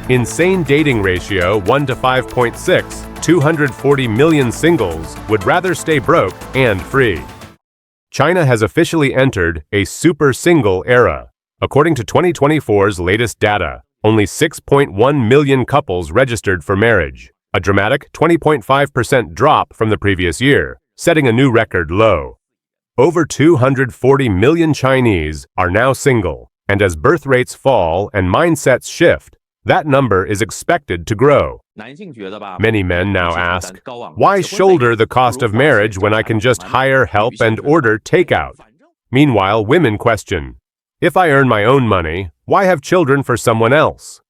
Insane dating ratio 1 to 5.6, 240 million singles would rather stay broke and free. China has officially entered a super single era. According to 2024's latest data, only 6.1 million couples registered for marriage, a dramatic 20.5% drop from the previous year, setting a new record low. Over 240 million Chinese are now single, and as birth rates fall and mindsets shift, that number is expected to grow. Many men now ask, why shoulder the cost of marriage when I can just hire help and order takeout? Meanwhile, women question, if I earn my own money, why have children for someone else?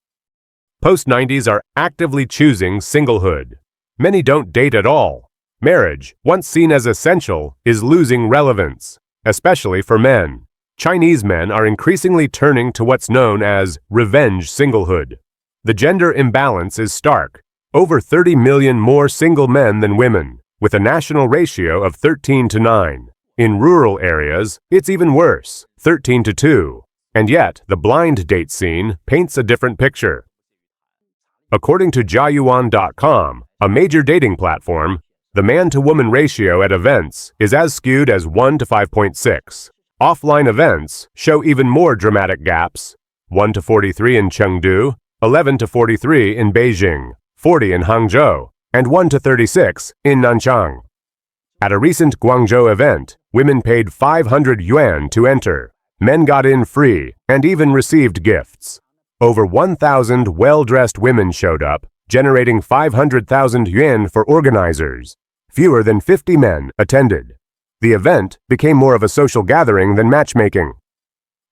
Post-90s are actively choosing singlehood. Many don't date at all. Marriage, once seen as essential, is losing relevance, especially for men. Chinese men are increasingly turning to what's known as revenge singlehood. The gender imbalance is stark. Over 30 million more single men than women, with a national ratio of 13 to 9. In rural areas, it's even worse, 13 to 2. And yet, the blind date scene paints a different picture. According to Jiayuan.com, a major dating platform, the man-to-woman ratio at events is as skewed as 1 to 5.6. Offline events show even more dramatic gaps, 1 to 43 in Chengdu, 11 to 43 in Beijing, 40 in Hangzhou, and 1 to 36 in Nanchang. At a recent Guangzhou event, women paid 500 yuan to enter. Men got in free and even received gifts. Over 1,000 well-dressed women showed up, generating 500,000 yuan for organizers. Fewer than 50 men attended. The event became more of a social gathering than matchmaking.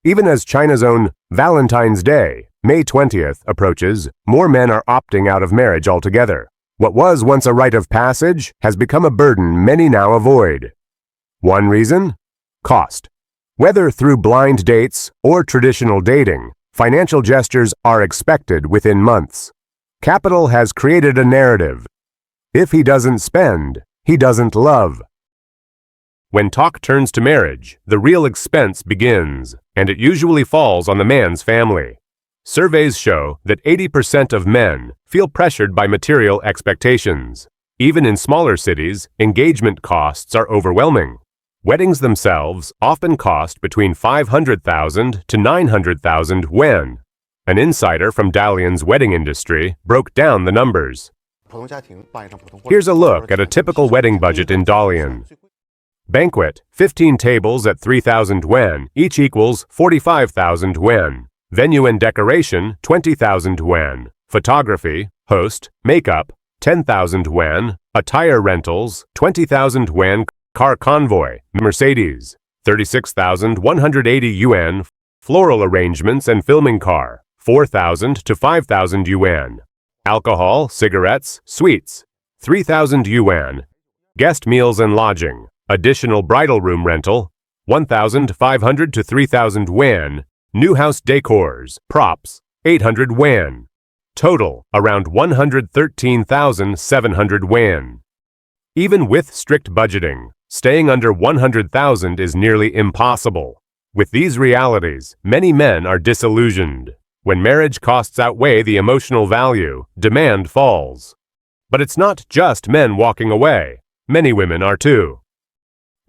Even as China's own Valentine's Day, May 20th, approaches, more men are opting out of marriage altogether. What was once a rite of passage has become a burden many now avoid. One reason? Cost. Whether through blind dates or traditional dating, financial gestures are expected within months. Capital has created a narrative. If he doesn't spend, he doesn't love. When talk turns to marriage, the real expense begins, and it usually falls on the man's family. Surveys show that 80% of men feel pressured by material expectations. Even in smaller cities, engagement costs are overwhelming. Weddings themselves often cost between 500,000 to 900,000 yuan. An insider from Dalian's wedding industry broke down the numbers. Here's a look at a typical wedding budget in Dalian. Banquet, 15 tables at 3,000 yuan, each equals 45,000 yuan. Venue and decoration, 20,000 yuan. Photography, host, makeup, 10,000 yuan. Attire rentals, 20,000 yuan. Car convoy, Mercedes, 36,180 yuan. Floral arrangements and filming car, 4,000 to 5,000 yuan. Alcohol, cigarettes, sweets, 3,000 yuan. Guest meals and lodging, additional bridal room rental, 1,500 to 3,000 yuan. New house decors, props, 800 yuan. Total, around 113,700 yuan. Even with strict budgeting, staying under 100,000 is nearly impossible. With these realities, many men are disillusioned. When marriage costs outweigh the emotional value, demand falls. But it's not just men walking away. Many women are too.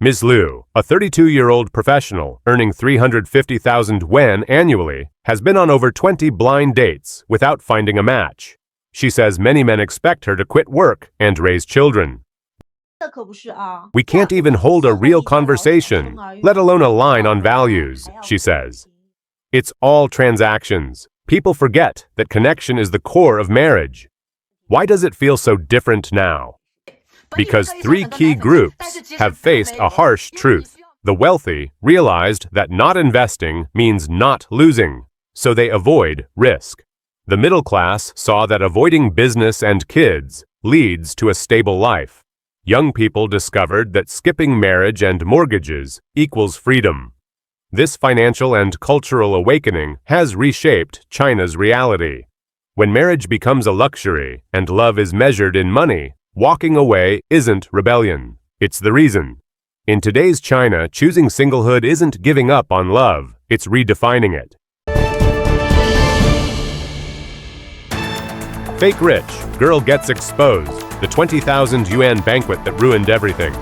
Ms. Liu, a 32-year-old professional earning 350,000 yuan annually, has been on over 20 blind dates without finding a match. She says many men expect her to quit work and raise children. We can't even hold a real conversation, let alone a line on values, she says. It's all transactions. People forget that connection is the core of marriage. Why does it feel so different now? Because three key groups have faced a harsh truth. The wealthy realized that not investing means not losing, so they avoid risk. The middle class saw that avoiding business and kids leads to a stable life. Young people discovered that skipping marriage and mortgages equals freedom. This financial and cultural awakening has reshaped China's reality. When marriage becomes a luxury and love is measured in money, walking away isn't rebellion. It's the reason. In today's China, choosing singlehood isn't giving up on love, it's redefining it. Fake rich, girl gets exposed. The 20,000 yuan banquet that ruined everything.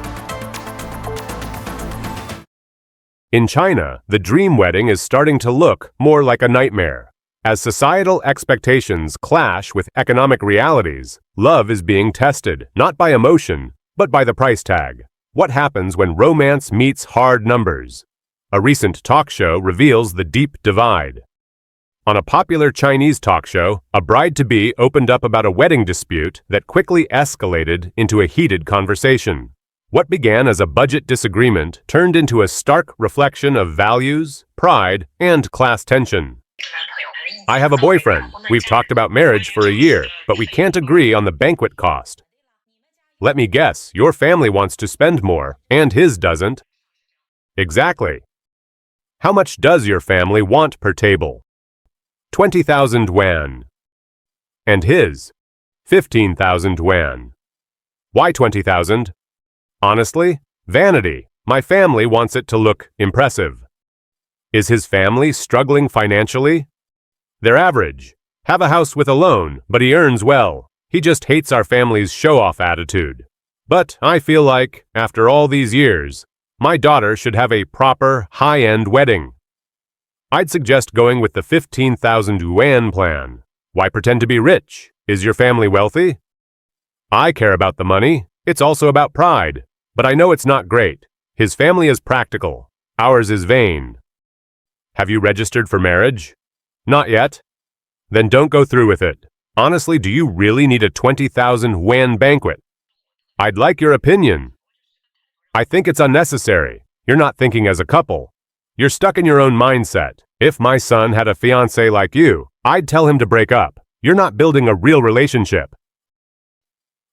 In China, the dream wedding is starting to look more like a nightmare. As societal expectations clash with economic realities, love is being tested, not by emotion, but by the price tag. What happens when romance meets hard numbers? A recent talk show reveals the deep divide. On a popular Chinese talk show, a bride-to-be opened up about a wedding dispute that quickly escalated into a heated conversation. What began as a budget disagreement turned into a stark reflection of values, pride, and class tension. I have a boyfriend. We've talked about marriage for a year, but we can't agree on the banquet cost. Let me guess, your family wants to spend more, and his doesn't. Exactly. How much does your family want per table? 20,000 yuan. And his? 15,000 yuan. Why 20,000? Honestly, vanity. My family wants it to look impressive. Is his family struggling financially? They're average. Have a house with a loan, but he earns well. He just hates our family's show-off attitude. But I feel like, after all these years, my daughter should have a proper, high-end wedding. I'd suggest going with the 15,000 yuan plan. Why pretend to be rich? Is your family wealthy? I care about the money. It's also about pride. But I know it's not great. His family is practical. Ours is vain. Have you registered for marriage? Not yet. Then don't go through with it. Honestly, do you really need a 20,000 yuan banquet? I'd like your opinion. I think it's unnecessary. You're not thinking as a couple. You're stuck in your own mindset. If my son had a fiancé like you, I'd tell him to break up. You're not building a real relationship.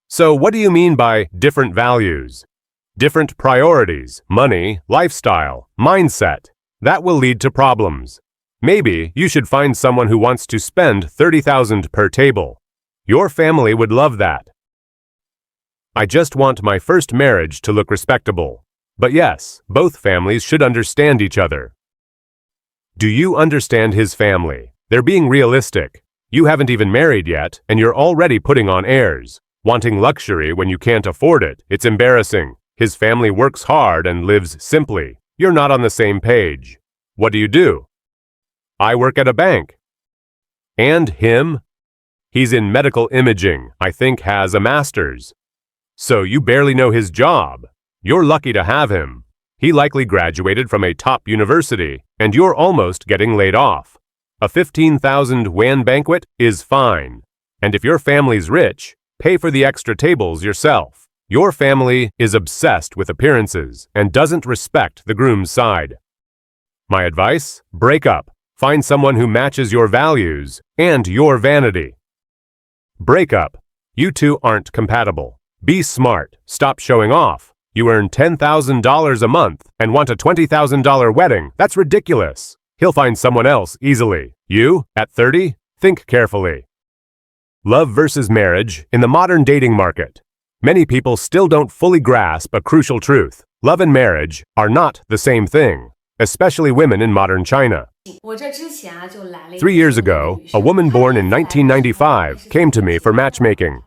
So what do you mean by different values? Different priorities, money, lifestyle, mindset. That will lead to problems. Maybe you should find someone who wants to spend 30,000 per table. Your family would love that. I just want my first marriage to look respectable. But yes, both families should understand each other. Do you understand his family? They're being realistic. You haven't even married yet, and you're already putting on airs. Wanting luxury when you can't afford it, it's embarrassing. His family works hard and lives simply. You're not on the same page. What do? I work at a bank. And him? He's in medical imaging, I think has a master's. So you barely know his job. You're lucky to have him. He likely graduated from a top university, and you're almost getting laid off. A 15,000 yuan banquet is fine. And if your family's rich, pay for the extra tables yourself. Your family is obsessed with appearances and doesn't respect the groom's side. My advice? Break up. Find someone who matches your values and your vanity. Break up. You two aren't compatible. Be smart. Stop showing off. You earn $10,000 a month and want a $20,000 wedding. That's ridiculous. He'll find someone else easily. You, at 30? Think carefully. Love versus marriage in the modern dating market. Many people still don't fully grasp a crucial truth. Love and marriage are not the same thing, especially women in modern China. 3 years ago, a woman born in 1995 came to me for matchmaking.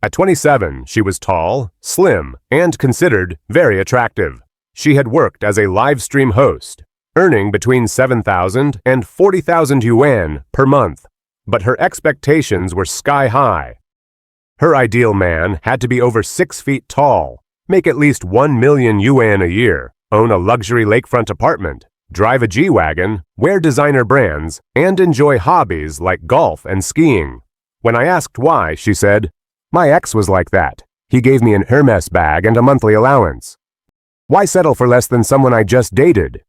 At 27, she was tall, slim, and considered very attractive. She had worked as a live stream host, earning between 7,000 and 40,000 yuan per month. But her expectations were sky high. Her ideal man had to be over 6 feet tall, make at least 1 million yuan a year, own a luxury lakefront apartment, drive a G-Wagon, wear designer brands, and enjoy hobbies like golf and skiing. When I asked why, she said, "My ex was like that. He gave me an Hermes bag and a monthly allowance. Why settle for less than someone I just dated?"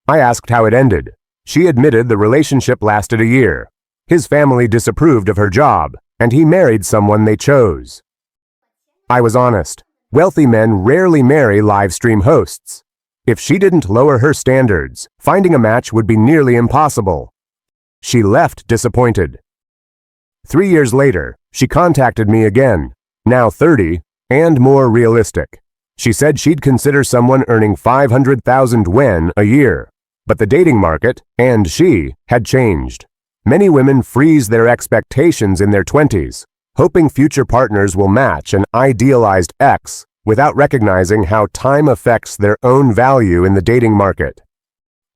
I asked how it ended. She admitted the relationship lasted a year. His family disapproved of her job, and he married someone they chose. I was honest. Wealthy men rarely marry live stream hosts. If she didn't lower her standards, finding a match would be nearly impossible. She left disappointed. 3 years later, she contacted me again, now 30, and more realistic. She said she'd consider someone earning 500,000 yuan a year, but the dating market, and she, had changed. Many women freeze their expectations in their 20s, hoping future partners will match an idealized X without recognizing how time affects their own value in the dating market.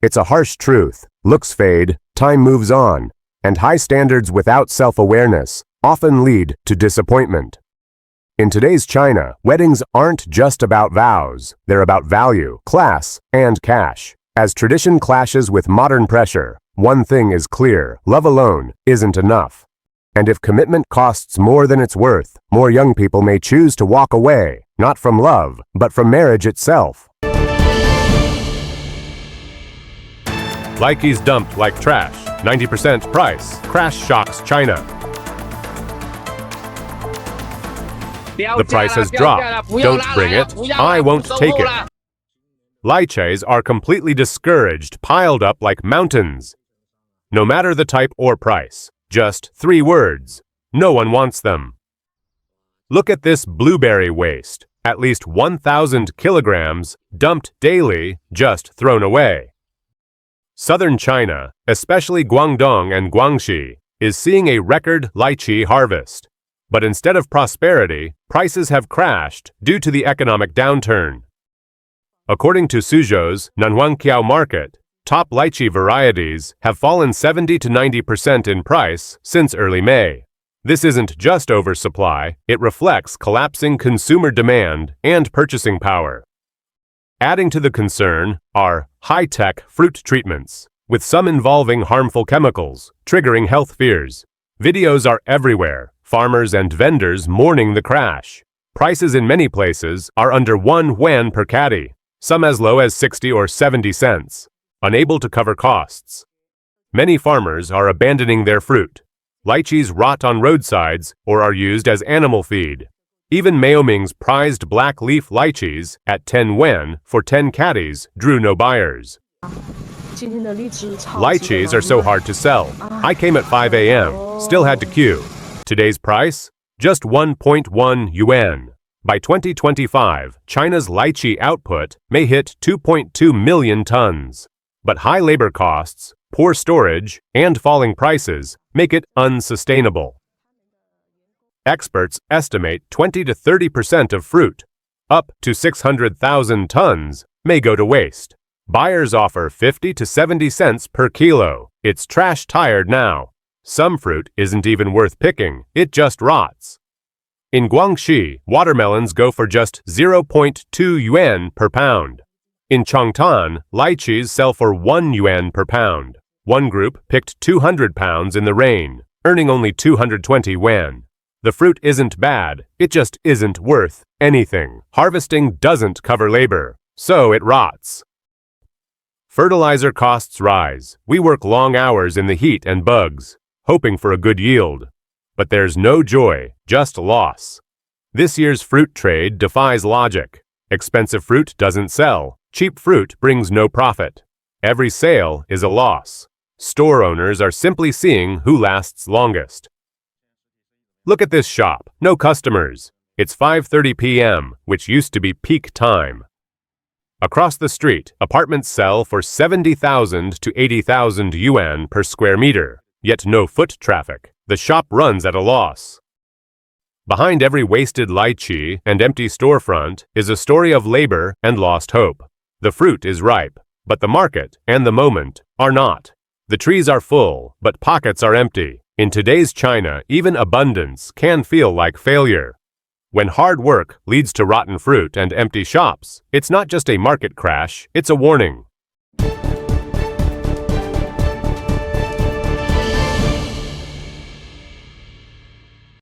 It's a harsh truth. Looks fade, time moves on, and high standards without self-awareness often lead to disappointment. In today's China, weddings aren't just about vows. They're about value, class, and cash. As tradition clashes with modern pressure, one thing is clear: love alone isn't enough. And if commitment costs more than it's worth, more young people may choose to walk away, not from love, but from marriage itself. Lychees dumped like trash. 90% price. Crash shocks China. The price has dropped. Don't bring it. I won't take it. Lychees are completely discouraged, piled up like mountains. No matter the type or price, just 3 words. No one wants them. Look at this blueberry waste. At least 1,000 kilograms dumped daily, just thrown away. Southern China, especially Guangdong and Guangxi, is seeing a record lychee harvest. But instead of prosperity, prices have crashed due to the economic downturn. According to Suzhou's Nanhuangqiao market, top lychee varieties have fallen 70 to 90% in price since early May. This isn't just oversupply, it reflects collapsing consumer demand and purchasing power. Adding to the concern are high-tech fruit treatments, with some involving harmful chemicals, triggering health fears. Videos are everywhere, farmers and vendors mourning the crash. Prices in many places are under 1 yuan per caddy, some as low as 60 or 70 cents, unable to cover costs. Many farmers are abandoning their fruit. Lychees rot on roadsides or are used as animal feed. Even Maoming's prized black leaf lychees at 10 yuan for 10 caddies drew no buyers. Lychees are so hard to sell. I came at 5 a.m., still had to queue. Today's price? Just 1.1 yuan. By 2025, China's lychee output may hit 2.2 million tons. But high labor costs, poor storage, and falling prices make it unsustainable. Experts estimate 20 to 30% of fruit, up to 600,000 tons, may go to waste. Buyers offer 50 to 70 cents per kilo. It's trash-tired now. Some fruit isn't even worth picking, it just rots. In Guangxi, watermelons go for just 0.2 yuan per pound. In Chongtan, lychees sell for 1 yuan per pound. One group picked 200 pounds in the rain, earning only 220 yuan. The fruit isn't bad, it just isn't worth anything. Harvesting doesn't cover labor, so it rots. Fertilizer costs rise. We work long hours in the heat and bugs, hoping for a good yield. But there's no joy, just loss. This year's fruit trade defies logic. Expensive fruit doesn't sell. Cheap fruit brings no profit. Every sale is a loss. Store owners are simply seeing who lasts longest. Look at this shop. No customers. It's 5:30 p.m., which used to be peak time. Across the street, apartments sell for 70,000 to 80,000 yuan per square meter, yet no foot traffic. The shop runs at a loss. Behind every wasted lychee and empty storefront is a story of labor and lost hope. The fruit is ripe, but the market and the moment are not. The trees are full, but pockets are empty. In today's China, even abundance can feel like failure. When hard work leads to rotten fruit and empty shops, it's not just a market crash, it's a warning.